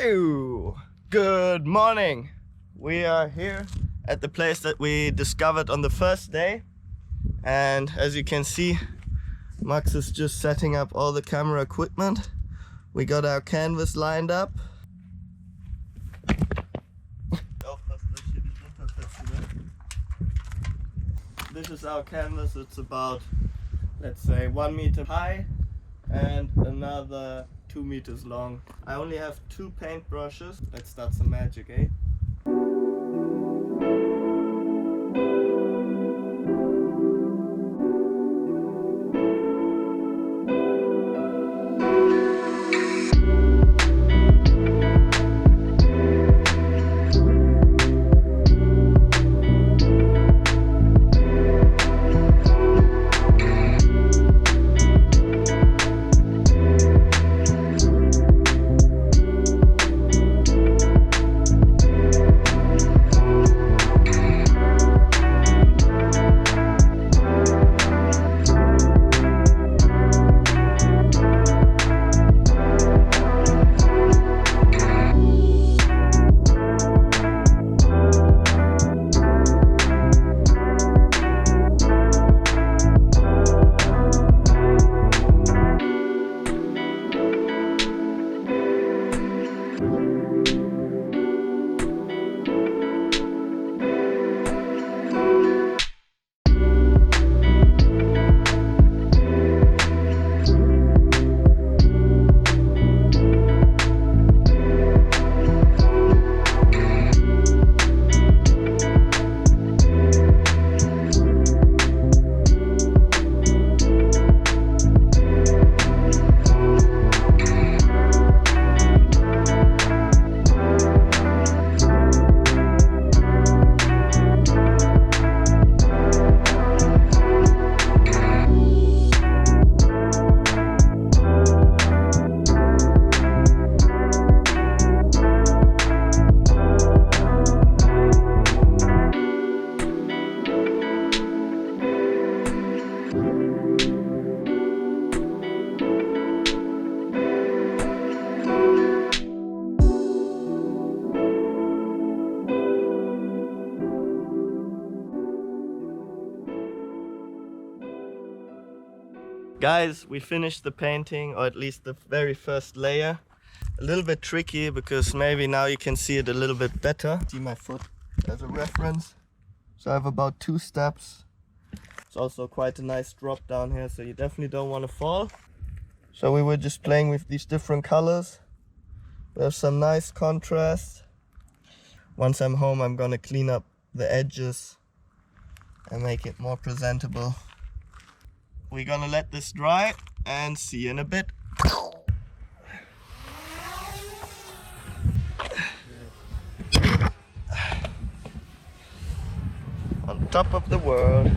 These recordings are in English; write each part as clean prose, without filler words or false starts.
Hey, good morning. We are here at the place that we discovered on the first day, and as you can see, Max is just setting up all the camera equipment. We got our canvas lined up. This is our canvas. It's about, let's say, 1 meter high and another 2 meters long. I only have 2 paint brushes. Let's start some magic, eh? Guys, we finished the painting, or at least the very first layer. A little bit tricky because maybe now you can see it a little bit better. See my foot as a reference. So I have about 2 steps. It's also quite a nice drop down here, so you definitely don't want to fall. So we were just playing with these different colors. There's some nice contrast. Once I'm home, I'm gonna clean up the edges and make it more presentable. We're gonna let this dry and see you in a bit. On top of the world.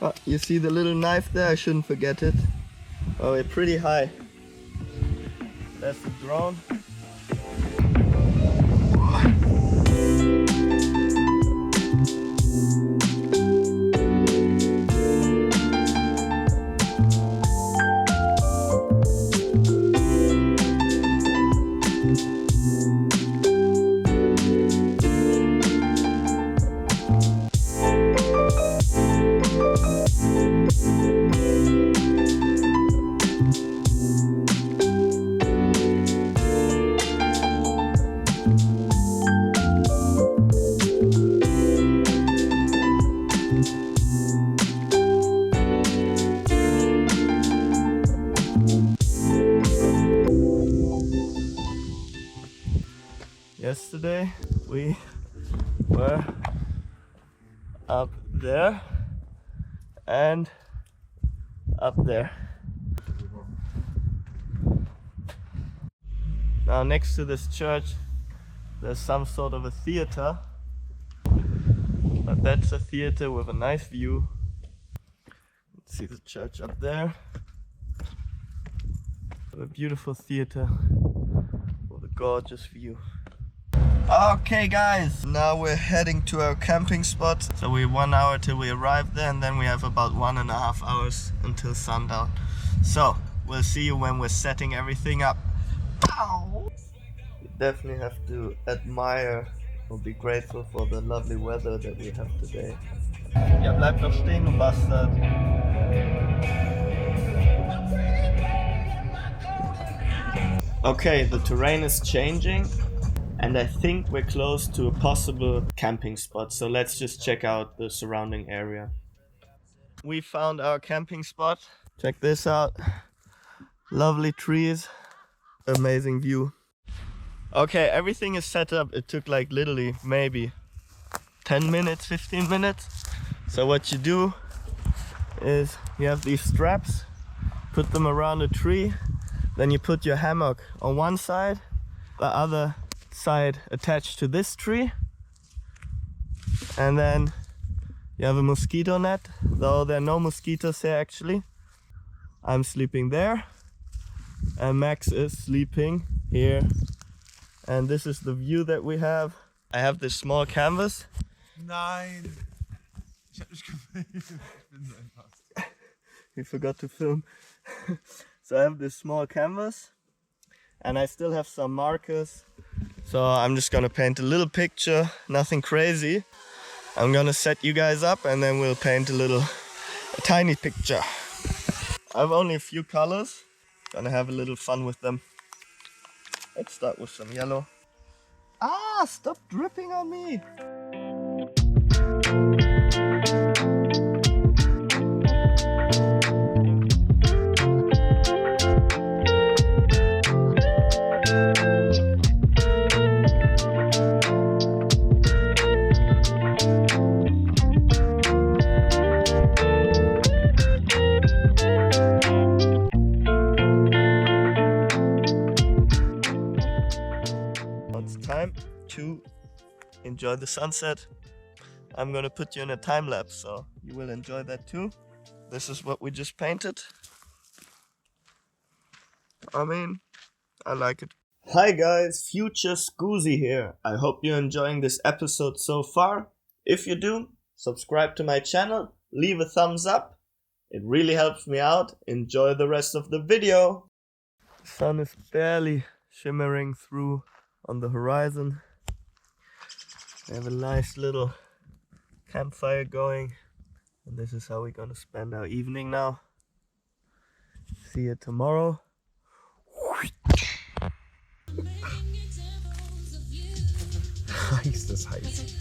Oh, you see the little knife there? I shouldn't forget it. Oh, we're pretty high. That's the drone. Yesterday we were up there and up there. Now next to this church there's some sort of a theater, but that's a theater with a nice view. Let's see the church up there. A beautiful theater with a gorgeous view. Okay guys, now we're heading to our camping spot. So we're 1 hour till we arrive there, and then we have about 1.5 hours until sundown. So we'll see you when we're setting everything up. Ow! You definitely have to admire or be grateful for the lovely weather that we have today. Ja, bleib doch stehen, du Bastard. Okay, the terrain is changing and I think we're close to a possible camping spot, so let's just check out the surrounding area. We found our camping spot. Check this out. Lovely trees, amazing view. Okay, everything is set up. It took like literally maybe 10 minutes, 15 minutes. So what you do is you have these straps, put them around a tree, then you put your hammock on one side, the other side attached to this tree, and then you have a mosquito net, though there are no mosquitoes here actually. I'm sleeping there and Max is sleeping here, and this is the view that we have. I have this small canvas. Nein! Ich hab nicht gefilmt. Ich bin so einfach. We forgot to film. So I have this small canvas and I still have some markers. So I'm just gonna paint a little picture, nothing crazy. I'm gonna set you guys up and then we'll paint a tiny picture. I have only a few colors. Gonna have a little fun with them. Let's start with some yellow. Ah, stop dripping on me! Time to enjoy the sunset. I'm gonna put you in a time lapse so you will enjoy that too. This is what we just painted. I mean, I like it. Hi guys, Future Scoozy here. I hope you're enjoying this episode so far. If you do, subscribe to my channel, leave a thumbs up. It really helps me out. Enjoy the rest of the video. The sun is barely shimmering through on the horizon. We have a nice little campfire going, and this is how we're gonna spend our evening now. See you tomorrow. Heiß ist heiß.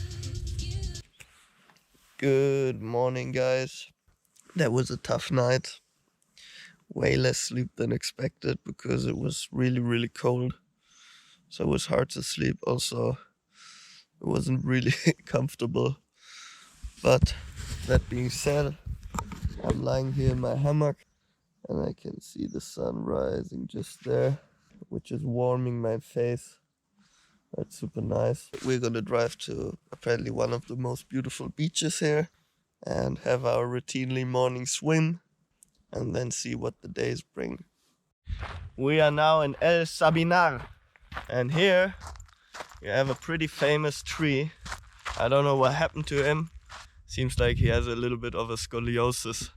Good morning, guys. That was a tough night. Way less sleep than expected because it was really cold. So it was hard to sleep. Also, it wasn't really comfortable. But that being said, I'm lying here in my hammock and I can see the sun rising just there, which is warming my face. That's super nice. We're gonna drive to apparently one of the most beautiful beaches here and have our routinely morning swim and then see what the days bring. We are now in El Sabinar. And here you have a pretty famous tree. I don't know what happened to him. Seems like he has a little bit of a scoliosis.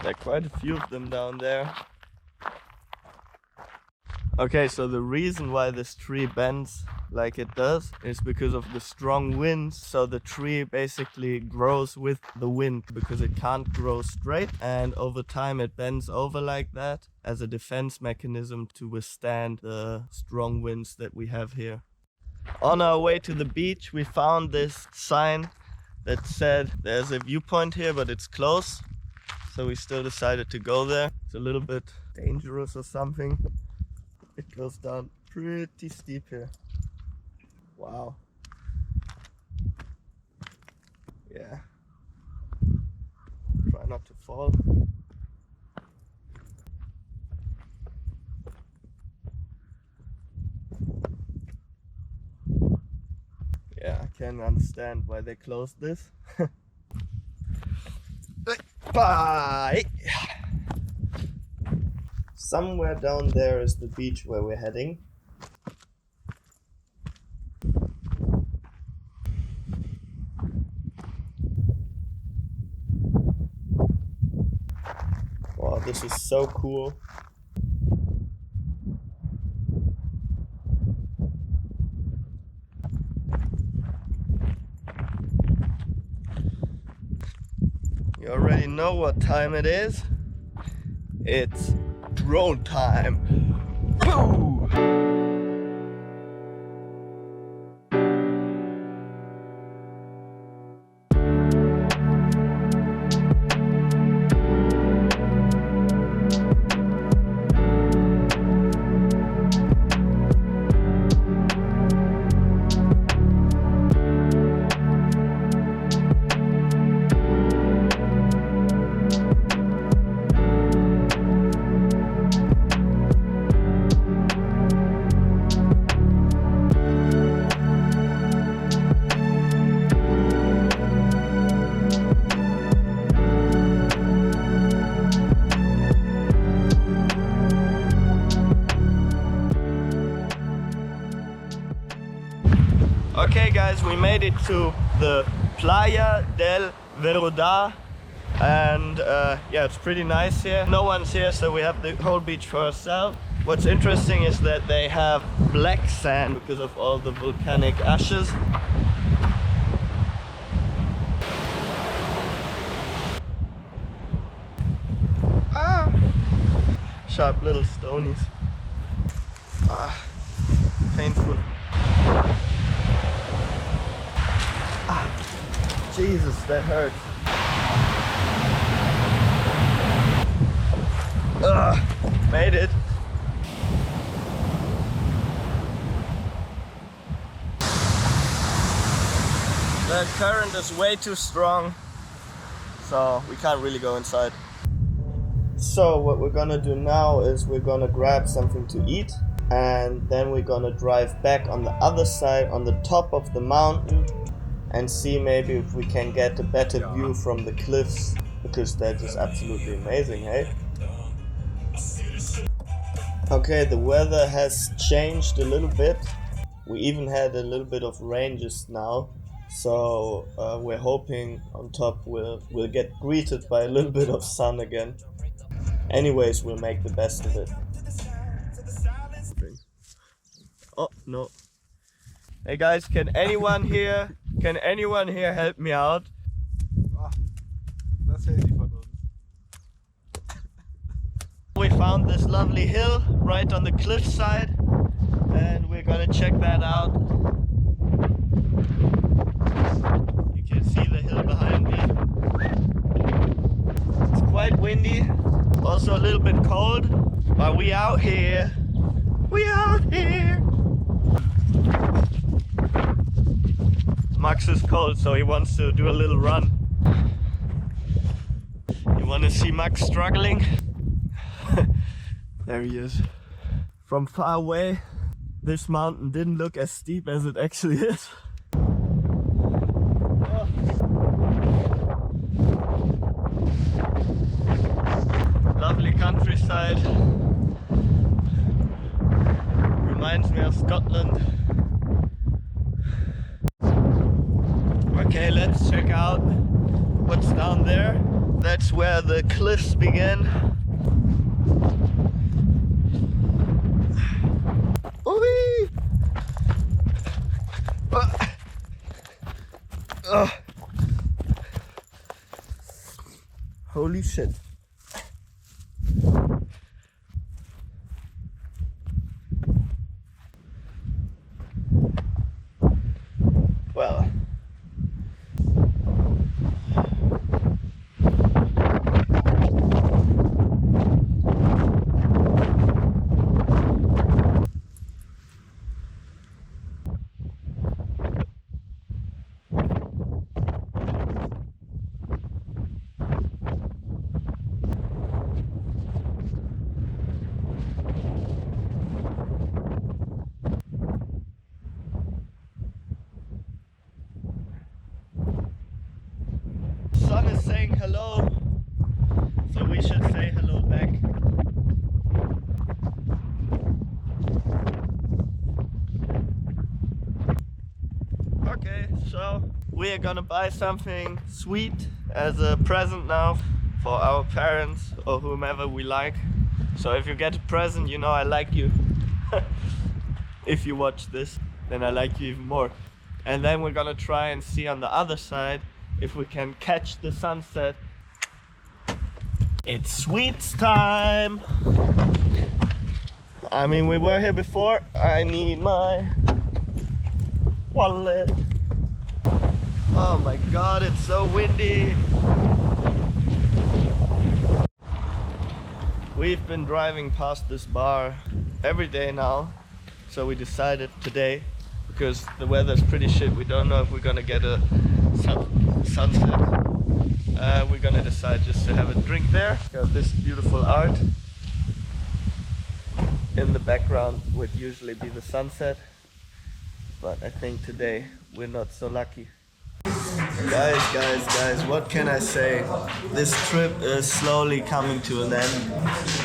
There are quite a few of them down there. Okay, so the reason why this tree bends like it does is because of the strong winds. So the tree basically grows with the wind because it can't grow straight, and over time it bends over like that as a defense mechanism to withstand the strong winds that we have here. On our way to the beach we found this sign that said there's a viewpoint here but it's closed, so we still decided to go there. It's a little bit dangerous or something. It goes down pretty steep here. Wow. Yeah. Try not to fall. Yeah, I can understand why they closed this. Bye! Somewhere down there is the beach where we're heading. this is so cool. You already know what time it is. It's drone time. Woo! Okay guys, we made it to the Playa del Verodar, and yeah, it's pretty nice here. No one's here, so we have the whole beach for ourselves. What's interesting is that they have black sand because of all the volcanic ashes. Ah! Sharp little stonies. Ah, painful. Jesus, that hurts. Ugh, made it. The current is way too strong, so we can't really go inside. So what we're gonna do now is we're gonna grab something to eat, and then we're gonna drive back on the other side, on the top of the mountain, and see maybe if we can get a better view from the cliffs, because they're just absolutely amazing, hey? Okay, the weather has changed a little bit. We even had a little bit of rain just now, so we're hoping on top we'll get greeted by a little bit of sun again. Anyways, we'll make the best of it. Oh no. Hey guys, can anyone here help me out? Das Handy von uns. We found this lovely hill right on the cliffside, and we're gonna check that out. You can see the hill behind me. It's quite windy, also a little bit cold, but we out here. We out here. Max is cold, so he wants to do a little run. You want to see Max struggling? There he is. From far away, this mountain didn't look as steep as it actually is. Oh. Lovely countryside. Reminds me of Scotland. Okay, let's check out what's down there. That's where the cliffs begin. Whee! Holy shit. Well, sun is saying hello, so we should say hello back. Okay, so we are gonna buy something sweet as a present now for our parents or whomever we like. So if you get a present, you know I like you. If you watch this, then I like you even more. And then we're gonna try and see on the other side if we can catch the sunset. It's sweets time! I mean, we were here before. I need my wallet. Oh my god, it's so windy! We've been driving past this bar every day now, so we decided today, because the weather's pretty shit, we don't know if we're gonna get a sunset. We're gonna decide just to have a drink there. Got this beautiful art. In the background would usually be the sunset, but I think today we're not so lucky. Guys, what can I say? This trip is slowly coming to an end.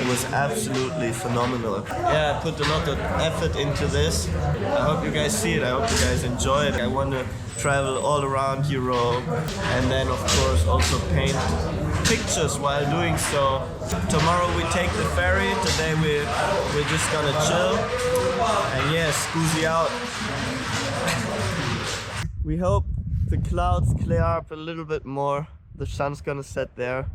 It was absolutely phenomenal. Yeah, I put a lot of effort into this. I hope you guys see it, I hope you guys enjoy it. I want to travel all around Europe and then of course also paint pictures while doing so. Tomorrow we take the ferry, today we're just gonna chill. And yes, Scoozy out. We hope the clouds clear up a little bit more. The sun's gonna set there.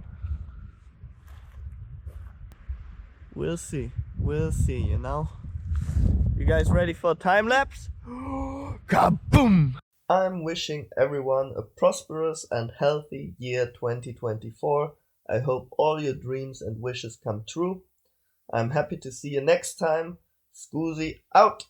We'll see, you know. You guys ready for a time lapse? Kaboom! I'm wishing everyone a prosperous and healthy year 2024. I hope all your dreams and wishes come true. I'm happy to see you next time. Scoozy out!